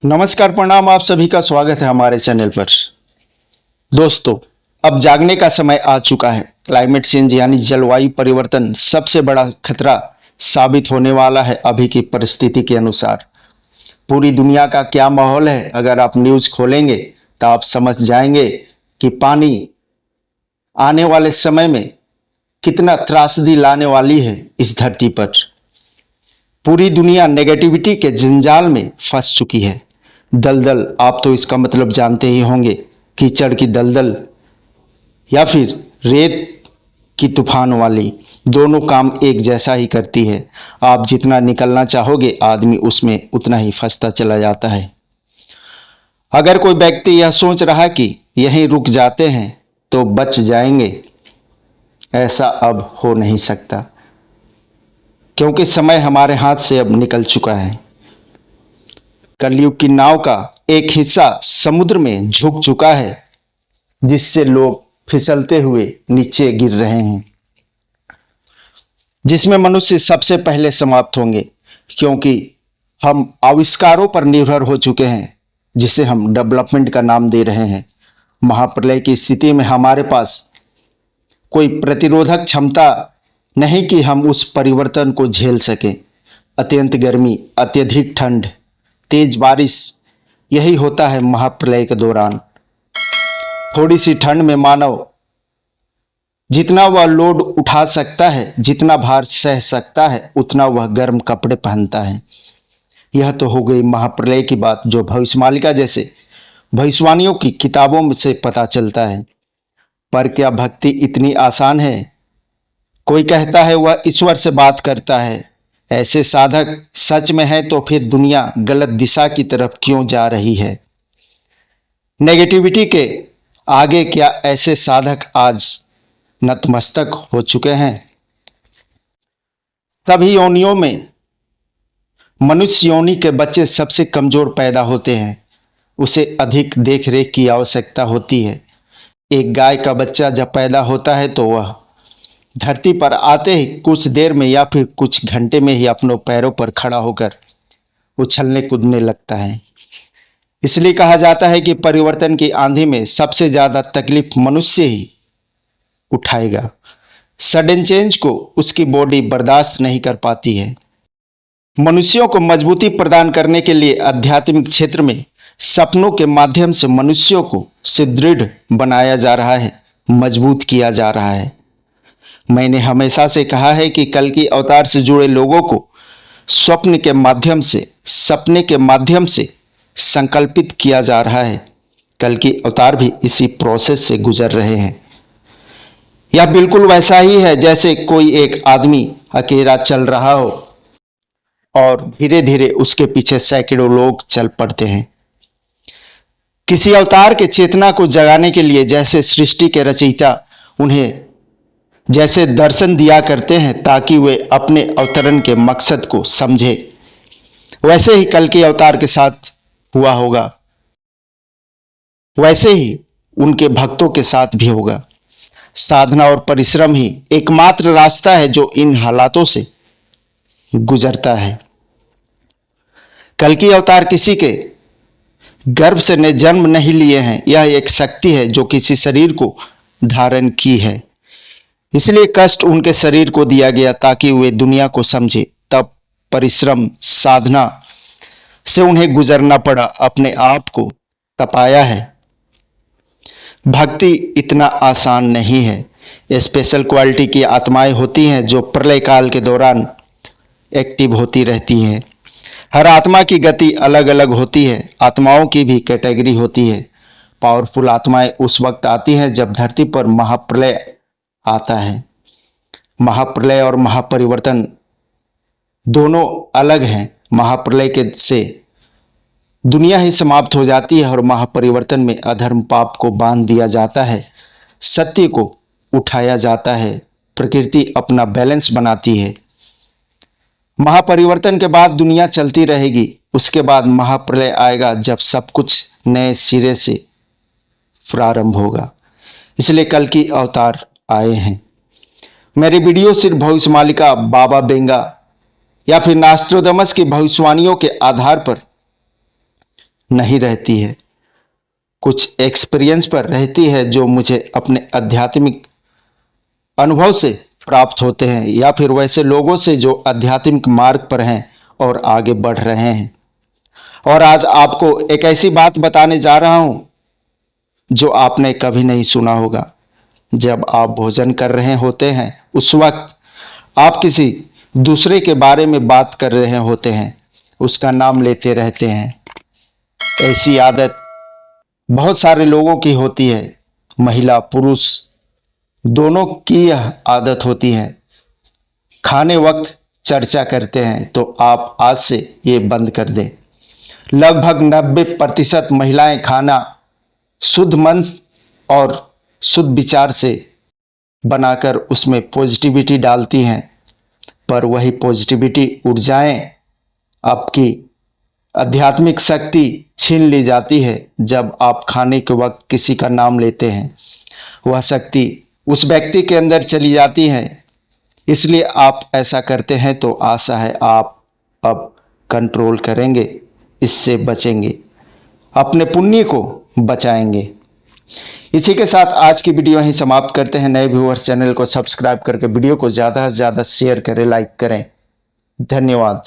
नमस्कार, प्रणाम। आप सभी का स्वागत है हमारे चैनल पर। दोस्तों, अब जागने का समय आ चुका है। क्लाइमेट चेंज यानी जलवायु परिवर्तन सबसे बड़ा खतरा साबित होने वाला है अभी की परिस्थिति के अनुसार। पूरी दुनिया का क्या माहौल है, अगर आप न्यूज़ खोलेंगे तो आप समझ जाएंगे कि पानी आने वाले समय में कितना त्रासदी लाने वाली है इस धरती पर। पूरी दुनिया नेगेटिविटी के जंजाल में फंस चुकी है। दलदल, आप तो इसका मतलब जानते ही होंगे, कीचड़ की दलदल या फिर रेत की तूफान वाली, दोनों काम एक जैसा ही करती है। आप जितना निकलना चाहोगे आदमी उसमें उतना ही फंसता चला जाता है। अगर कोई व्यक्ति यह सोच रहा कि यहीं रुक जाते हैं तो बच जाएंगे, ऐसा अब हो नहीं सकता, क्योंकि समय हमारे हाथ से अब निकल चुका है। कलयुग की नाव का एक हिस्सा समुद्र में झुक चुका है, जिससे लोग फिसलते हुए नीचे गिर रहे हैं, जिसमें मनुष्य सबसे पहले समाप्त होंगे, क्योंकि हम आविष्कारों पर निर्भर हो चुके हैं, जिसे हम डेवलपमेंट का नाम दे रहे हैं। महाप्रलय की स्थिति में हमारे पास कोई प्रतिरोधक क्षमता नहीं कि हम उस परिवर्तन को झेल सकें। अत्यंत गर्मी, अत्यधिक ठंड, तेज बारिश, यही होता है महाप्रलय के दौरान। थोड़ी सी ठंड में मानव जितना वह लोड उठा सकता है, जितना भार सह सकता है, उतना वह गर्म कपड़े पहनता है। यह तो हो गई महाप्रलय की बात, जो भविष्यमालिका जैसे भविष्यवाणियों की किताबों में से पता चलता है। पर क्या भक्ति इतनी आसान है? कोई कहता है वह ईश्वर से बात करता है। ऐसे साधक सच में है तो फिर दुनिया गलत दिशा की तरफ क्यों जा रही है? नेगेटिविटी के आगे क्या ऐसे साधक आज नतमस्तक हो चुके हैं? सभी योनियों में मनुष्य योनि के बच्चे सबसे कमजोर पैदा होते हैं। उसे अधिक देख रेख की आवश्यकता होती है। एक गाय का बच्चा जब पैदा होता है तो वह धरती पर आते ही कुछ देर में या फिर कुछ घंटे में ही अपनों पैरों पर खड़ा होकर उछलने कूदने लगता है। इसलिए कहा जाता है कि परिवर्तन की आंधी में सबसे ज्यादा तकलीफ मनुष्य ही उठाएगा। सडन चेंज को उसकी बॉडी बर्दाश्त नहीं कर पाती है। मनुष्यों को मजबूती प्रदान करने के लिए आध्यात्मिक क्षेत्र में सपनों के माध्यम से मनुष्यों को सुदृढ़ बनाया जा रहा है, मजबूत किया जा रहा है। मैंने हमेशा से कहा है कि कल की अवतार से जुड़े लोगों को स्वप्न के माध्यम से, सपने के माध्यम से संकल्पित किया जा रहा है। कल की अवतार भी इसी प्रोसेस से गुजर रहे हैं। यह बिल्कुल वैसा ही है जैसे कोई एक आदमी अकेला चल रहा हो और धीरे धीरे उसके पीछे सैकड़ों लोग चल पड़ते हैं। किसी अवतार के चेतना को जगाने के लिए जैसे सृष्टि के रचयिता उन्हें जैसे दर्शन दिया करते हैं ताकि वे अपने अवतरण के मकसद को समझे, वैसे ही कल के अवतार के साथ हुआ होगा, वैसे ही उनके भक्तों के साथ भी होगा। साधना और परिश्रम ही एकमात्र रास्ता है जो इन हालातों से गुजरता है। कल की अवतार किसी के गर्भ से ने जन्म नहीं लिए हैं। यह एक शक्ति है जो किसी शरीर को धारण की है। इसलिए कष्ट उनके शरीर को दिया गया ताकि वे दुनिया को समझे। तब परिश्रम, साधना से उन्हें गुजरना पड़ा, अपने आप को तपाया है। भक्ति इतना आसान नहीं है। स्पेशल क्वालिटी की आत्माएं होती हैं जो प्रलय काल के दौरान एक्टिव होती रहती हैं। हर आत्मा की गति अलग अलग होती है। आत्माओं की भी कैटेगरी होती है। पावरफुल आत्माएं उस वक्त आती हैं जब धरती पर महाप्रलय आता है। महाप्रलय और महापरिवर्तन दोनों अलग हैं। महाप्रलय के से दुनिया ही समाप्त हो जाती है और महापरिवर्तन में अधर्म पाप को बांध दिया जाता है, सत्य को उठाया जाता है, प्रकृति अपना बैलेंस बनाती है। महापरिवर्तन के बाद दुनिया चलती रहेगी। उसके बाद महाप्रलय आएगा जब सब कुछ नए सिरे से प्रारंभ होगा। इसलिए कल की अवतार आए हैं। मेरी वीडियो सिर्फ भविष्यमालिका, बाबा बेंगा या फिर नास्ट्रोदमस की भविष्यवाणियों के आधार पर नहीं रहती है, कुछ एक्सपीरियंस पर रहती है जो मुझे अपने आध्यात्मिक अनुभव से प्राप्त होते हैं, या फिर वैसे लोगों से जो आध्यात्मिक मार्ग पर हैं और आगे बढ़ रहे हैं। और आज आपको एक ऐसी बात बताने जा रहा हूं जो आपने कभी नहीं सुना होगा। जब आप भोजन कर रहे होते हैं उस वक्त आप किसी दूसरे के बारे में बात कर रहे होते हैं, उसका नाम लेते रहते हैं। ऐसी आदत बहुत सारे लोगों की होती है, महिला पुरुष दोनों की यह आदत होती है। खाने वक्त चर्चा करते हैं, तो आप आज से ये बंद कर दें। लगभग 90% महिलाएं खाना शुद्ध मन और शुद्ध विचार से बनाकर उसमें पॉजिटिविटी डालती हैं, पर वही पॉजिटिविटी ऊर्जाएं आपकी आध्यात्मिक शक्ति छीन ली जाती है जब आप खाने के वक्त किसी का नाम लेते हैं। वह शक्ति उस व्यक्ति के अंदर चली जाती है। इसलिए आप ऐसा करते हैं तो आशा है आप अब कंट्रोल करेंगे, इससे बचेंगे, अपने पुण्य को बचाएंगे। इसी के साथ आज की वीडियो यहीं समाप्त करते हैं। नए व्यूअर्स चैनल को सब्सक्राइब करके वीडियो को ज़्यादा से ज़्यादा शेयर करें, लाइक करें। धन्यवाद।